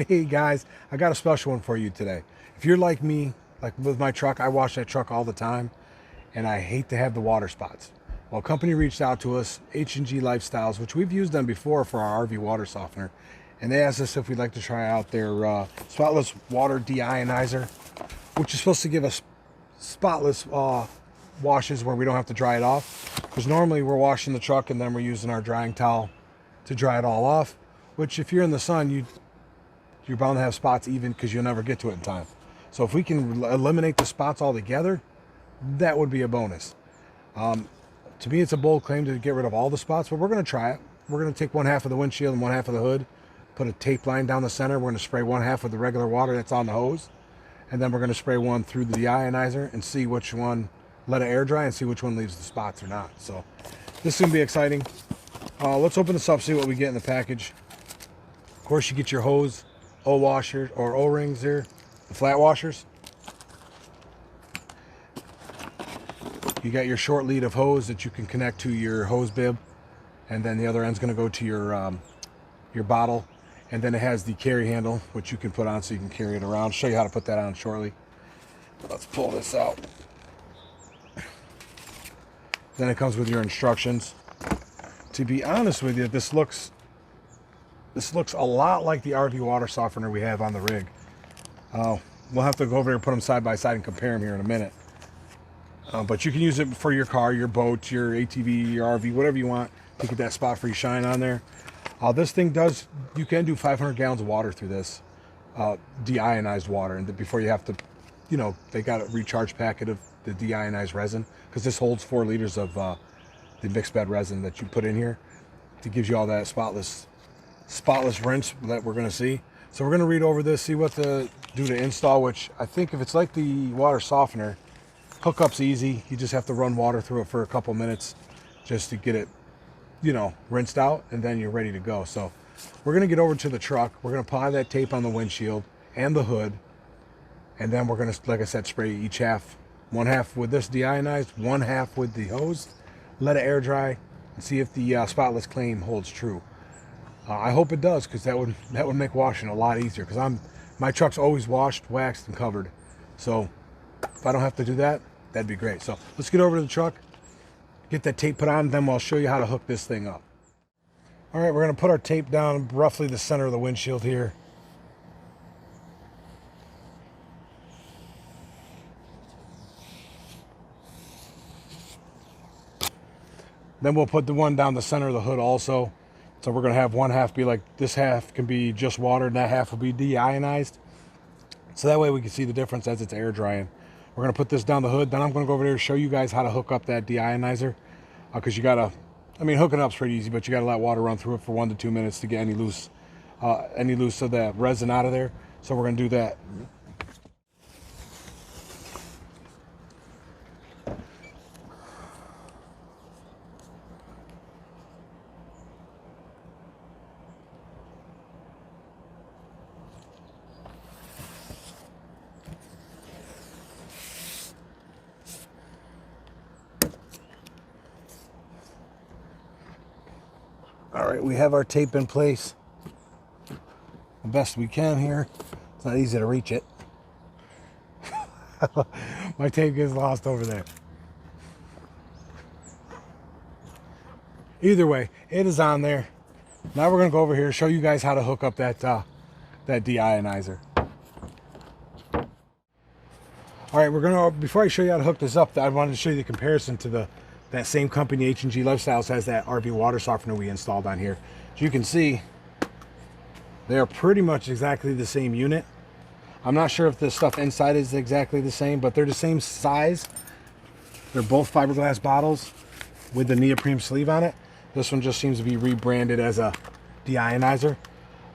Hey guys, I got a special one for you today. If you're like me, like with my truck, I wash that truck all the time and I hate to have the water spots. Well, a company reached out to us, H&G Lifestyles, which we've used them before for our RV water softener. And they asked us if we'd like to try out their spotless water deionizer, which is supposed to give us spotless washes where we don't have to dry it off. Because normally we're washing the truck and then we're using our drying towel to dry it all off, which if you're in the sun, you're bound to have spots even because you'll never get to it in time. So if we can eliminate the spots altogether, that would be a bonus. To me, it's a bold claim to get rid of all the spots, but we're going to try it. We're going to take one half of the windshield and one half of the hood, put a tape line down the center. We're going to spray one half with the regular water that's on the hose, and then we're going to spray one through the deionizer and see which one, let it air dry and see which one leaves the spots or not. So this is going to be exciting. Let's open this up, see what we get in the package. Of course, you get your hose, O-washers or O-rings here, the flat washers. You got your short lead of hose that you can connect to your hose bib, and then the other end's going to go to your bottle, and then it has the carry handle which you can put on so you can carry it around. I'll show you how to put that on shortly. Let's pull this out. Then it comes with your instructions. To be honest with you, this looks a lot like the RV water softener we have on the rig. We'll have to go over here and put them side by side and compare them here in a minute. But you can use it for your car, your boat, your ATV, your RV, whatever you want to get that spot free shine on there. This thing does, you can do 500 gallons of water through this deionized water, and before you have to, you know, they got a recharge packet of the deionized resin, because this holds 4 liters of the mixed bed resin that you put in here. It gives you all that spotless rinse that we're going to see. So we're going to read over this, see what to do to install, which I think if it's like the water softener, hookup's easy. You just have to run water through it for a couple minutes just to get it, you know, rinsed out, and then you're ready to go. So we're going to get over to the truck. We're going to apply that tape on the windshield and the hood, and then we're going to, like I said, spray each half. One half with this deionized, one half with the hose. Let it air dry and see if the spotless claim holds true. I hope it does, because that would make washing a lot easier, because my truck's always washed, waxed, and covered. So if I don't have to do that, that'd be great. So let's get over to the truck, get that tape put on, and then I'll show you how to hook this thing up. All right, we're going to put our tape down roughly the center of the windshield here. Then we'll put the one down the center of the hood also. So we're going to have one half be like, this half can be just water and that half will be deionized. So that way we can see the difference as it's air drying. We're going to put this down the hood. Then I'm going to go over there and show you guys how to hook up that deionizer. Because you got to, I mean, hooking up's pretty easy, but you got to let water run through it for 1 to 2 minutes to get any loose of that resin out of there. So we're going to do that. All right, we have our tape in place the best we can here. It's not easy to reach it. My tape gets lost over there. Either way, it is on there. Now we're going to go over here and show you guys how to hook up that deionizer. All right, before I show you how to hook this up, I wanted to show you the comparison to that same company, H&G Lifestyles, has that RV water softener we installed on here. As you can see, they are pretty much exactly the same unit. I'm not sure if the stuff inside is exactly the same, but they're the same size. They're both fiberglass bottles with the neoprene sleeve on it. This one just seems to be rebranded as a deionizer.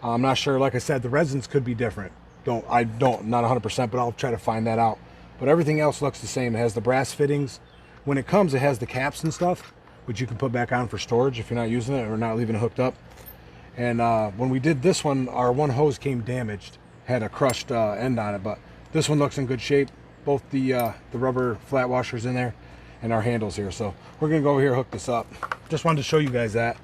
I'm not sure, like I said, the resins could be different. Not 100%, but I'll try to find that out. But everything else looks the same. It has the brass fittings. When it comes, it has the caps and stuff, which you can put back on for storage if you're not using it or not leaving it hooked up. And when we did this one, our one hose came damaged, had a crushed end on it, but this one looks in good shape. Both the rubber flat washers in there and our handles here. So we're gonna go over here and hook this up. Just wanted to show you guys that.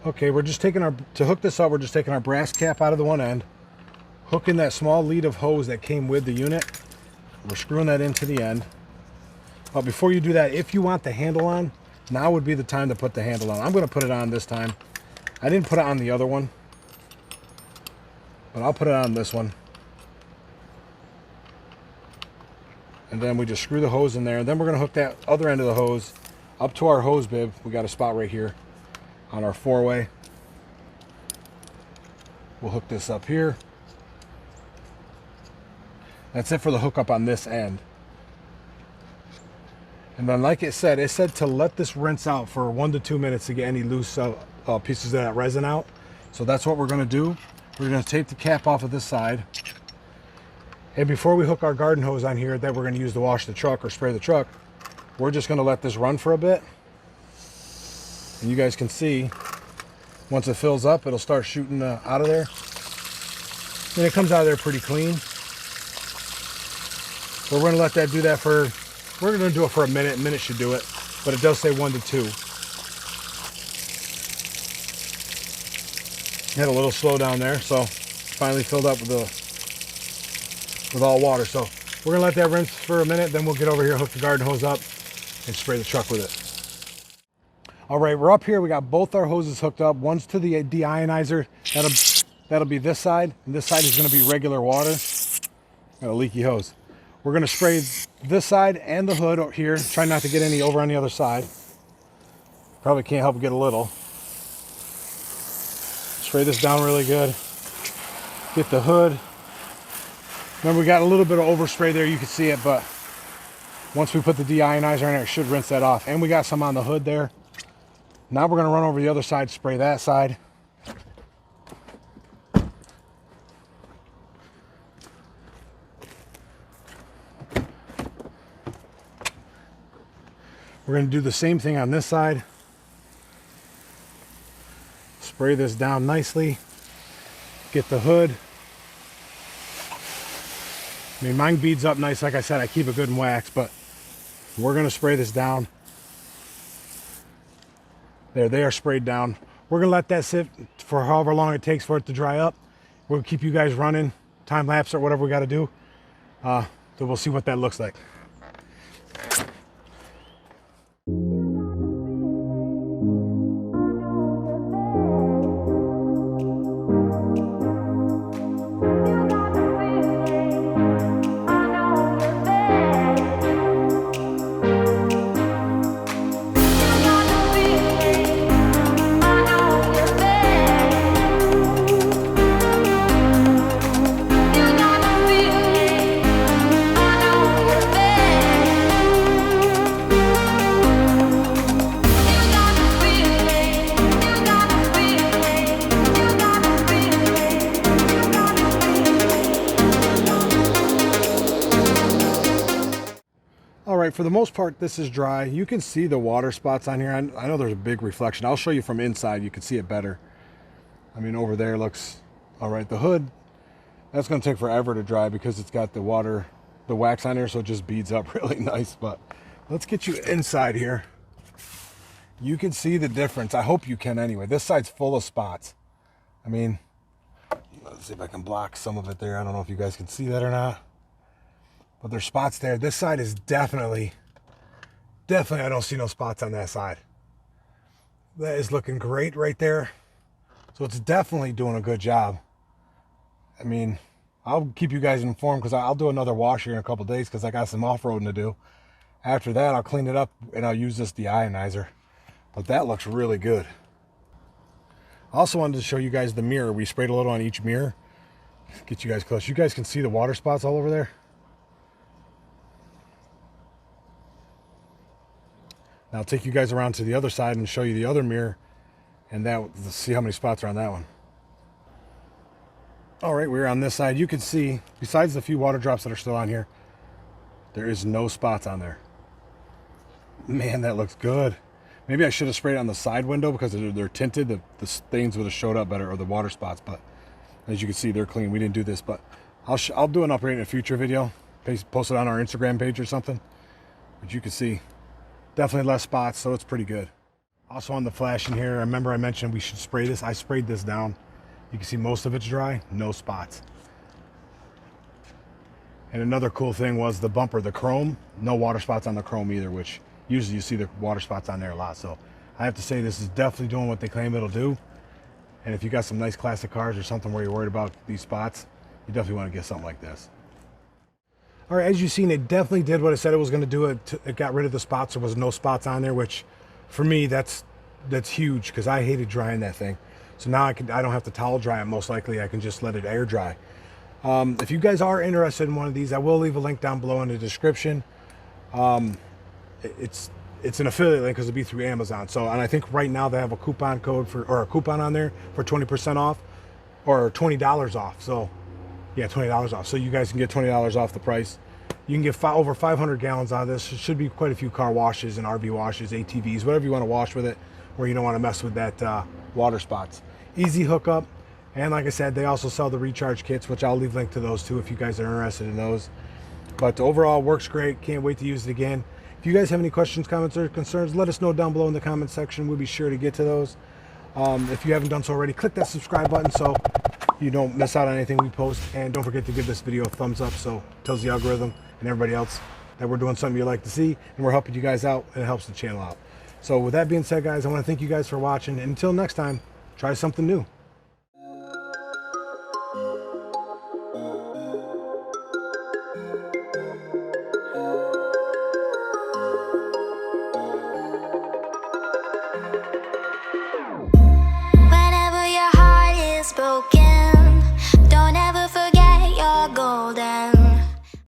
Okay, we're just taking to hook this up, we're just taking our brass cap out of the one end, hooking that small lead of hose that came with the unit. We're screwing that into the end. But before you do that, if you want the handle on, now would be the time to put the handle on. I'm going to put it on this time. I didn't put it on the other one, but I'll put it on this one. And then we just screw the hose in there. And then we're going to hook that other end of the hose up to our hose bib. We got a spot right here on our 4-way. We'll hook this up here. That's it for the hookup on this end. And then like it said to let this rinse out for 1 to 2 minutes to get any loose pieces of that resin out. So that's what we're going to do. We're going to tape the cap off of this side. And before we hook our garden hose on here that we're going to use to wash the truck or spray the truck, we're just going to let this run for a bit. And you guys can see, once it fills up, it'll start shooting out of there. And it comes out of there pretty clean. We're going to let that do that for, we're going to do it for a minute. A minute should do it, but it does say 1 to 2. Had a little slow down there, so finally filled up with all water. So we're going to let that rinse for a minute, then we'll get over here, hook the garden hose up, and spray the truck with it. All right, we're up here. We got both our hoses hooked up. One's to the deionizer. That'll be this side, and this side is going to be regular water. Got a leaky hose. We're going to spray this side and the hood over here. Try not to get any over on the other side. Probably can't help but get a little. Spray this down really good. Get the hood. Remember, we got a little bit of overspray there. You can see it, but once we put the deionizer in there, it should rinse that off. And we got some on the hood there. Now we're going to run over the other side, spray that side. We're going to do the same thing on this side. Spray this down nicely. Get the hood. I mean, mine beads up nice. Like I said, I keep it good and wax, but we're going to spray this down. There, they are sprayed down. We're going to let that sit for however long it takes for it to dry up. We'll keep you guys running, time lapse or whatever we got to do. So we'll see what that looks like. For the most part, this is dry. You can see the water spots on here. I know there's a big reflection. I'll show you from inside. You can see it better. I mean, over there looks all right. The hood, that's going to take forever to dry because it's got the water, the wax on there, so it just beads up really nice. But let's get you inside here. You can see the difference. I hope you can anyway. This side's full of spots. I mean, let's see if I can block some of it there. I don't know if you guys can see that or not. But there's spots there. This side is definitely, I don't see no spots on that side. That is looking great right there. So it's definitely doing a good job. I mean, I'll keep you guys informed because I'll do another wash here in a couple days because I got some off-roading to do. After that, I'll clean it up and I'll use this deionizer. But that looks really good. I also wanted to show you guys the mirror. We sprayed a little on each mirror. Get you guys close. You guys can see the water spots all over there. Now I'll take you guys around to the other side and show you the other mirror, and let's see how many spots are on that one. All right, we're on this side. You can see, besides the few water drops that are still on here, there is no spots on there. Man, that looks good. Maybe I should have sprayed it on the side window because they're tinted. The stains would have showed up better, or the water spots, but as you can see, they're clean. We didn't do this, but I'll do an upgrade in a future video. Post it on our Instagram page or something. But you can see, definitely less spots, so it's pretty good. Also on the flashing here, I remember I mentioned we should spray this. I sprayed this down. You can see most of it's dry, no spots. And another cool thing was the bumper, the chrome, no water spots on the chrome either, which usually you see the water spots on there a lot. So I have to say this is definitely doing what they claim it'll do. And if you got some nice classic cars or something where you're worried about these spots, you definitely want to get something like this. All right, as you've seen, it definitely did what it said it was going to do. It got rid of the spots. There was no spots on there, which for me, that's huge because I hated drying that thing. So now I don't have to towel dry it. Most likely I can just let it air dry. If you guys are interested in one of these, I will leave a link down below in the description. It's an affiliate link because it'll be through Amazon. So, and I think right now they have a coupon code or a coupon on there for 20% off or $20 off. So yeah, $20 off. So you guys can get $20 off the price. You can get over 500 gallons out of this. It should be quite a few car washes and RV washes, ATVs, whatever you want to wash with it, where you don't want to mess with that water spots. Easy hookup. And like I said, they also sell the recharge kits, which I'll leave a link to those too if you guys are interested in those. But overall, works great. Can't wait to use it again. If you guys have any questions, comments, or concerns, let us know down below in the comment section. We'll be sure to get to those. If you haven't done so already, click that subscribe button so you don't miss out on anything we post. And don't forget to give this video a thumbs up so it tells the algorithm and everybody else that we're doing something you like to see and we're helping you guys out, and it helps the channel out. So with that being said, guys, I want to thank you guys for watching. And until next time, try something new.